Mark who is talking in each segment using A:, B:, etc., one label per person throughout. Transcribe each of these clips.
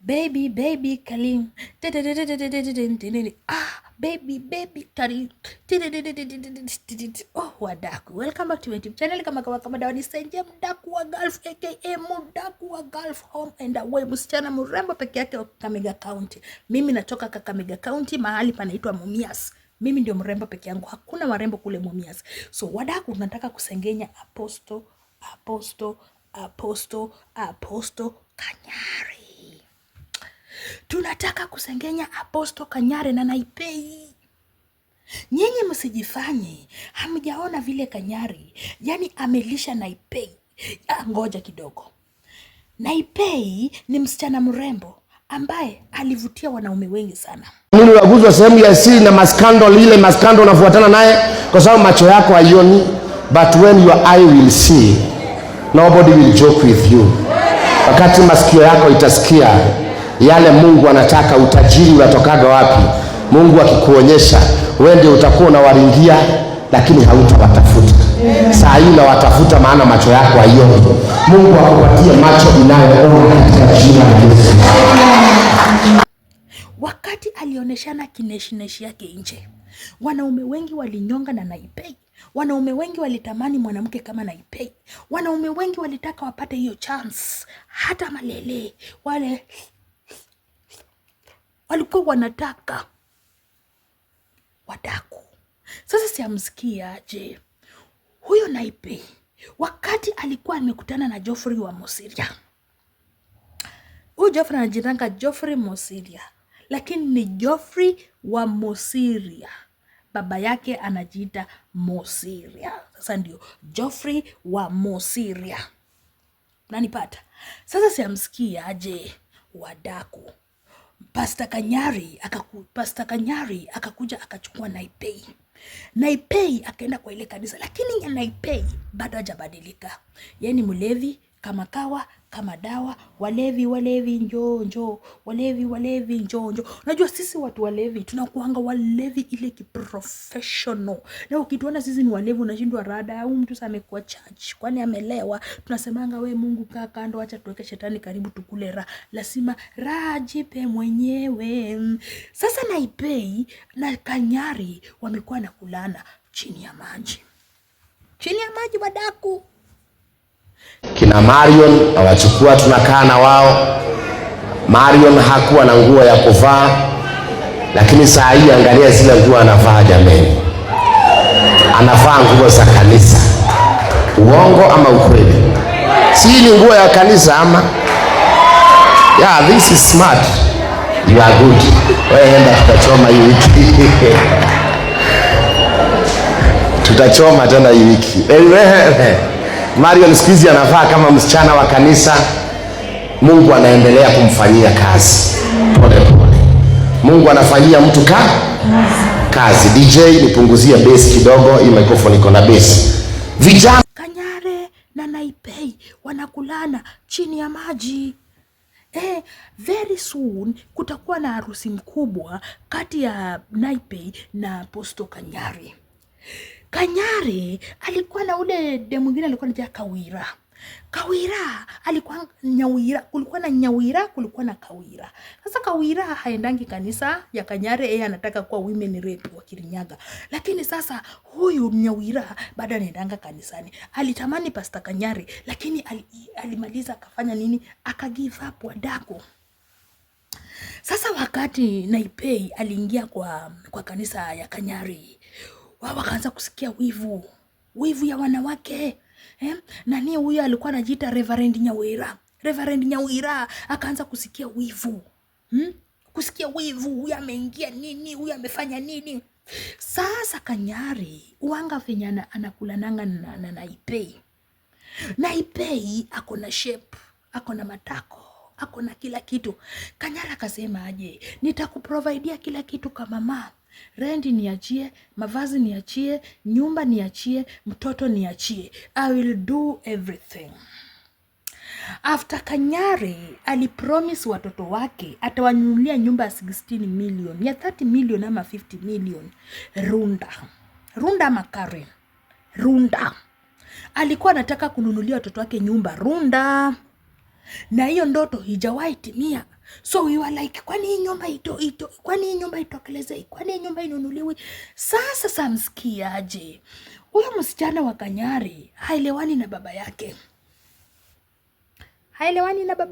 A: baby baby Kalim, baby Kalim. Oh, wadaku, welcome back to my YouTube channel. Kama dawa ni Senje, mdaku wa Gulf aka mdaku wa Gulf home and away, msichana mrembo peke yake wa Kakamega County. Mimi natoka Kakamega County, mahali panaitwa Mumias. Mimi ndio mrembo peke yangu, hakuna warembo kule Mumias. So wadaku, nataka kusengenya Apostle Kanyari. Tunataka kusengenya Apostle Kanyari na Naipei. Nyinyi msijifanye hamjaona vile Kanyari yani amelisha Naipei. Ngoja kidogo. Naipei ni msichana mrembo ambaye alivutia wanaume wengi sana.
B: Nini waguzwa sehemu ya siri na maskandal, ile maskandal unafuatana naye kwa sababu macho yako haioni, but when your eye will see, nobody will joke with you. Wakati masikio yako itasikia yale Mungu anataka, utajiri unatokaga wapi, Mungu akikuonyesha, wewe ndio utakuwa unawaringia lakini hautawatafuta. Saa hii unawatafuta maana macho yako haioni. Mungu akupatie macho inayoona katika jina la Yesu.
A: Wakati alioneshana kineshineshi yake nje, wanaume wengi walinyonga na Naipei. Wanaume wengi walitamani mwanamke kama Naipei. Wanaume wengi walitaka wapate hiyo chance. Hata malele wale walikuwa wanataka. Wadaku, sasa siamsikia aje huyo Naipei wakati alikuwa amekutana na Geoffrey wa Mosiria. Huyu Geoffrey anajitanga Geoffrey Mosiria, lakini ni Geoffrey wa Mosiria. Baba yake anajiita Mosiria. Sasa ndio Geoffrey wa Mosiria. Nanipata? Sasa siamsikia aje wadaku. Pastor Kanyari akakuja akachukua Naipei. Naipei akaenda kwa ile kanisa, lakini ya Naipei bado hajabadilika. Yeye ni mlevi kama kawa, kama dawa, walevi njoo, walevi njoo. Unajua sisi watu walevi tunakuanga walevi ile kiprofessional. Na ukituona sisi ni walevi unashindwa rada, au mtu sasa amekuwa church kwani amelewa, tunasemanga we Mungu kaa kando, acha tuweke shetani karibu tukule raha. Lazima raha jipe mwenyewe. Sasa Naipei na Kanyari wamekuwa na kulana chini ya maji. Chini ya maji wadaku.
B: Kina Marion awachukua, tunakaa na wao. Marion hakuwa na nguo ya kuvaa, lakini saa hii angalia zile nguo anavaa jameni. Anavaa nguo za kanisa. Uongo ama ukweli? Si ni nguo ya kanisa ama? Yeah, this is smart. You are good. Wewe enda tutachoma hii wiki. Tutachoma tena hii wiki. Marion sikizi anavaa kama msichana wa kanisa. Mungu anaendelea kumfanyia kazi pole pole. Mungu anafanyia mtu kazi. DJ nipunguzie bass kidogo, hii microphone iko na bass. Vijana
A: Kanyari na Naipei wanakulana chini ya maji. Very soon kutakuwa na harusi mkubwa kati ya Naipei na Apostle Kanyari. Kanyari alikuwa na ule demu mwingine alikuwa anaitwa Kawira alikuwa Nyawira, kulikuwa na Nyawira, kulikuwa na Kawira. Sasa Kawira haendangi kanisa ya Kanyari, yeye anataka kuwa women rep wa Kirinyaga. Lakini sasa huyu Nyawira bado anaendanga kanisani. Alitamani Pastor Kanyari, lakini alimaliza akafanya nini? Akagive up wadaku. Sasa wakati Naipei aliingia kwa kanisa ya Kanyari, wao wakaanza kusikia wivu ya wanawake. Nani huyu alikuwa anajiita Reverend Nyawira akaanza kusikia wivu. Kusikia wivu, huyu ameingia nini, huyu amefanya nini. Sasa Kanyari uanga fenyana anakulananga na Naipei. Naipei ako na shape, ako na matako, ako na kila kitu. Kanyari akasema aje, nitakuprovidea kila kitu kama mama. Rendi niachie, mavazi niachie, nyumba niachie, mtoto niachie. I will do everything. After Kanyari alipromise watoto wake atawanunulia nyumba ya 16 million, ya 30 million ama 50 million. Runda ama Karen. Runda. Alikuwa anataka kununulia watoto wake nyumba Runda. Na hiyo ndoto hijawahi timia. So we were like, kwani hii nyumba kwani hii nyumba itokeleze, kwani hii nyumba inunuliwi? Sasa msikiaje? Huyo msichana wa Kanyari haelewani na baba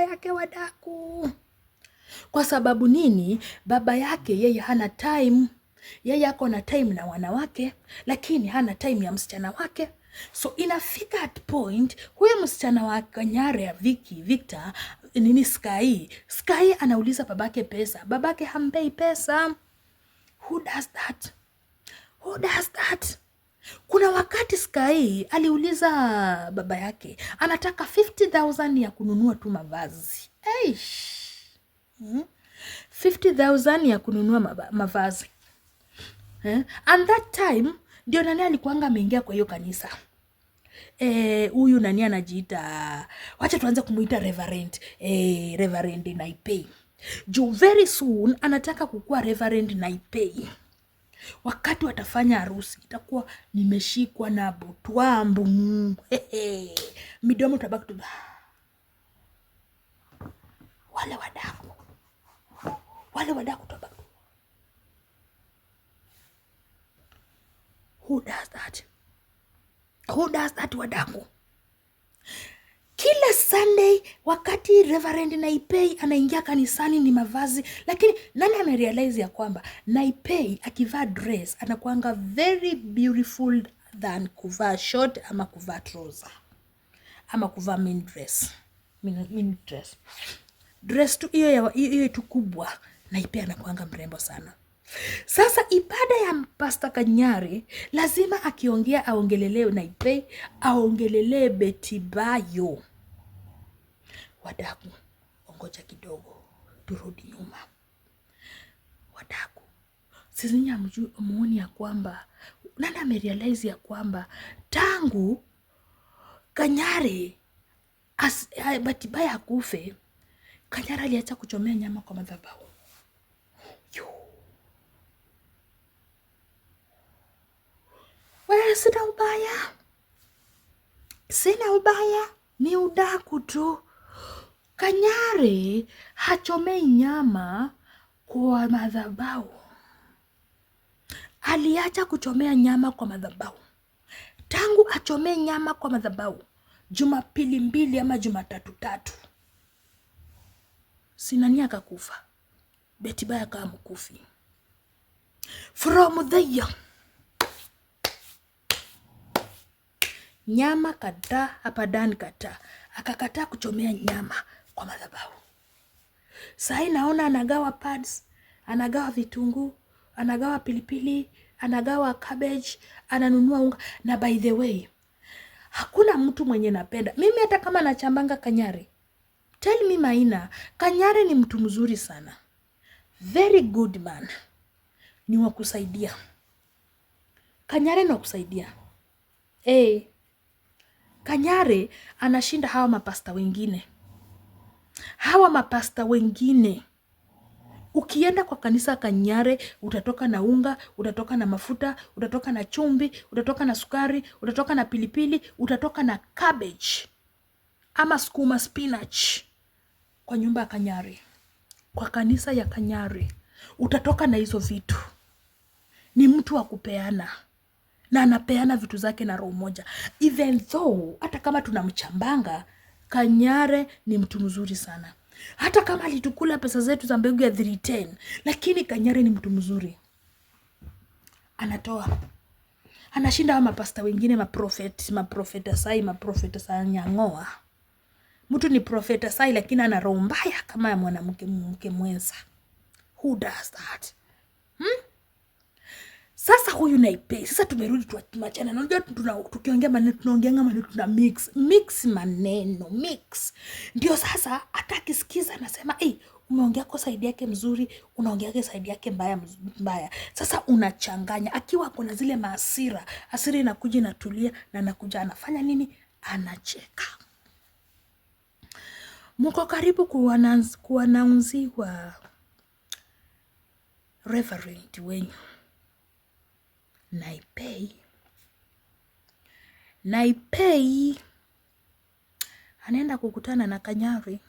A: yake, wadaku. Kwa sababu nini? Baba yake yeye hana time. Yeye ako na time na wanawake, lakini hana time ya msichana wake. So inafika at point, huyo msichana wa Kanyari ya Victor, Sky anauliza babake pesa. Babake hampei pesa. Who does that? Kuna wakati Sky aliuliza baba yake, anataka 50,000 ya kununua tu mavazi. 50,000 ya kununua mavazi. And that time ndio nani alikuanga ameingia kwa hiyo kanisa. Huyu nani anajiita, wacha tuanze kumuita Reverend Naipei. Juu very soon anataka kukua Reverend Naipei. Wakati watafanya harusi itakuwa nimeshikwa na butwambu. Midomo tabaki tu. Wale wadaku tabaki. Who does that wadaku? Kila Sunday wakati Reverend Naipei anaingia kanisani ni mavazi, lakini nani amerealize ya kwamba Naipei akivaa dress anakuanga very beautiful than kuvaa short ama kuvaa trouser ama kuvaa mini dress. Dress tu hiyo tu kubwa, Naipei anakuanga mrembo sana. Sasa ibada ya Pastor Kanyari lazima akiongea aongelelee Naipei, aongelelee Betty Bayo. Wadaku, ongoja kidogo, turudi nyuma. Wadaku, sisi muoni ya kwamba nani amerealize ya kwamba tangu Kanyari Betty Bayo akufe, Kanyari aliacha kuchomea nyama kwa madhabahu. Sina ubaya, ni udaku tu. Kanyari hachomei nyama kwa madhabahu. Aliacha kuchomea nyama kwa madhabahu. Tangu achomee nyama kwa madhabahu Jumapili 2 ama Jumatatu 3, sinani akakufa. Betty Bayo kama mkufi. From there nyama kataa, hapa ndani kataa. Akakataa kuchomea nyama kwa madhabahu. Sasa naona anagawa pads, anagawa vitunguu, anagawa pilipili, anagawa cabbage, ananunua unga. Na by the way, hakuna mtu mwenye napenda. Mimi hata kama nachambanga Kanyari, tell me Maina, Kanyari ni mtu mzuri sana. Very good man. Ni wa kusaidia. Kanyari ni wa kusaidia. Kanyari anashinda hawa mapasta wengine. Ukienda kwa kanisa Kanyari, utatoka na unga, utatoka na mafuta, utatoka na chumvi, utatoka na sukari, utatoka na pilipili, utatoka na cabbage ama sukuma spinach. Kwa nyumba ya Kanyari, kwa kanisa ya Kanyari, utatoka na hizo vitu. Ni mtu wa kupeana. Na anapeana vitu zake na roho moja. Even though, hata kama tunamchambanga, Kanyari ni mtu mzuri sana. Hata kama alitukula pesa zetu za mbegu ya 310, lakini Kanyari ni mtu mzuri. Anatoa. Anashinda wa mapasta wengine, maprofeta sai nyangoa. Mtu ni profeta sai lakini ana roho mbaya kama ya mwanamke mwenza. Who does that? Sasa huyu Naipei, sasa tumerudi tuachana. Unajua tukiongea maneno tunaongea maneno, tuna mix maneno. Ndio sasa hata akisikiza anasema, umeongea kwa saidi yake mzuri, unaongea kwa saidi yake mbaya. Sasa unachanganya. Akiwa kuna zile maasira, asira inakuja inatulia na anakuja anafanya nini? Anacheka. Mko karibu kuanaunziwa Reverend wenyu Naipei anaenda kukutana na Kanyari.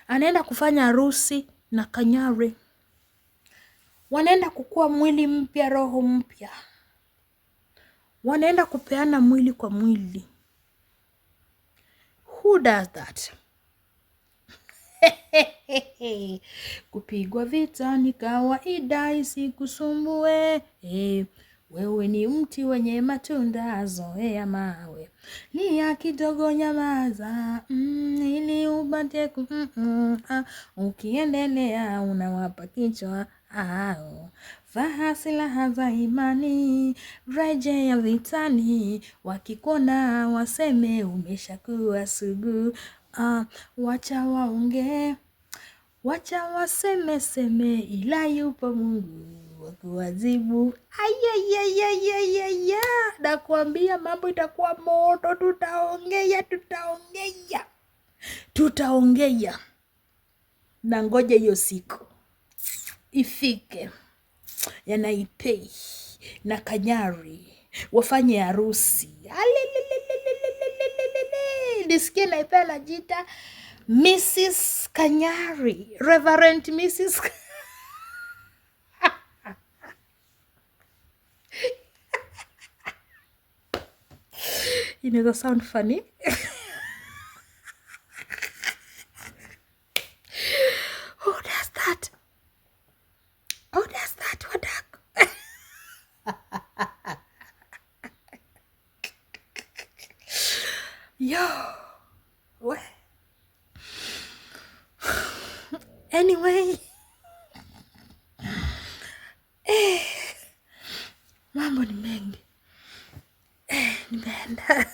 A: anaenda kufanya harusi na Kanyari. Wanaenda kukua mwili mpya, roho mpya. Wanaenda kupeana mwili kwa mwili. Who does that? Kupigwa vita ni kawaida, isikusumbue. Wewe ni mti wenye matunda, zoea mawe. Lia kidogo, nyamaza, ili upate ukiendelea unawapa kichwa. Vaa silaha za imani, rejea vitani, wakikuona waseme umeshakuwa sugu. Wacha waongee, wacha waseme, ila yupo Mungu wa kuwajibu. Ayayayayaya, nakwambia mambo itakuwa moto. Tutaongea. Na ngoja hiyo siku ifike ya Naipei na Kanyari wafanye harusi. Nisikie Naipei anajiita Mrs. Kanyari, Reverend Mrs. It doesn't sound funny. Who does that? Wadak? Yo. What? Anyway. Mambo ni mengi. Nimeenda.